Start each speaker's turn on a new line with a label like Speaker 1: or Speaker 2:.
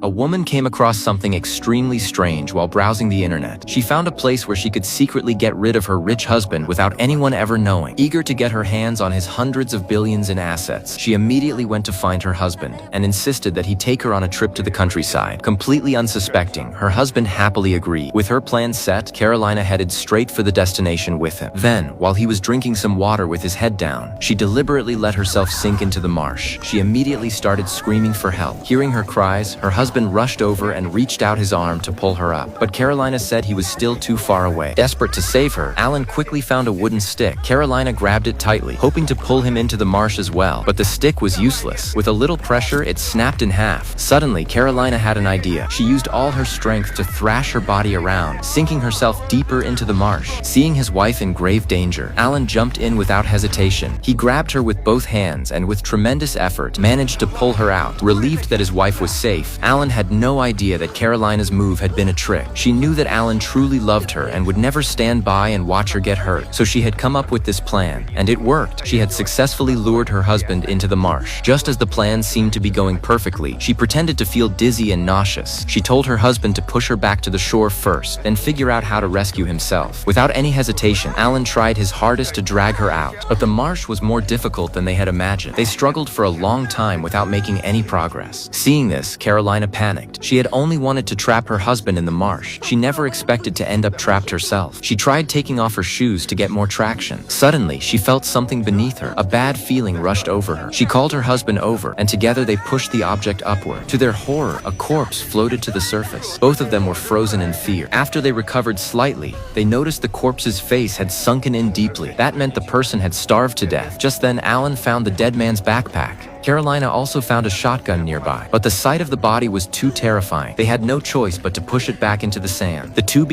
Speaker 1: A woman came across something extremely strange while browsing the internet. She found a place where she could secretly get rid of her rich husband without anyone ever knowing. Eager to get her hands on his hundreds of billions in assets, she immediately went to find her husband and insisted that he take her on a trip to the countryside. Completely unsuspecting, her husband happily agreed. With her plan set, Carolina headed straight for the destination with him. Then, while he was drinking some water with his head down, she deliberately let herself sink into the marsh. She immediately started screaming for help. Hearing her cries, her husband rushed over and reached out his arm to pull her up, but Carolina said he was still too far away. Desperate to save her, Alan quickly found a wooden stick. Carolina grabbed it tightly, hoping to pull him into the marsh as well, but the stick was useless. With a little pressure, it snapped in half. Suddenly, Carolina had an idea. She used all her strength to thrash her body around, sinking herself deeper into the marsh. Seeing his wife in grave danger, Alan jumped in without hesitation. He grabbed her with both hands and with tremendous effort managed to pull her out. Relieved that his wife was safe, Alan had no idea that Carolina's move had been a trick. She knew that Alan truly loved her and would never stand by and watch her get hurt, so she had come up with this plan, and it worked. She had successfully lured her husband into the marsh. Just as the plan seemed to be going perfectly, she pretended to feel dizzy and nauseous. She told her husband to push her back to the shore first, then figure out how to rescue himself. Without any hesitation, Alan tried his hardest to drag her out, but the marsh was more difficult than they had imagined. They struggled for a long time without making any progress. Seeing this, Carolina panicked. She had only wanted to trap her husband in the marsh. She never expected to end up trapped herself. She tried taking off her shoes to get more traction. Suddenly, she felt something beneath her. A bad feeling rushed over her. She called her husband over, and together they pushed the object upward. To their horror, a corpse floated to the surface. Both of them were frozen in fear. After they recovered slightly, they noticed the corpse's face had sunken in deeply. That meant the person had starved to death. Just then, Alan found the dead man's backpack. Carolina also found a shotgun nearby, but the sight of the body was too terrifying. They had no choice but to push it back into the sand. The two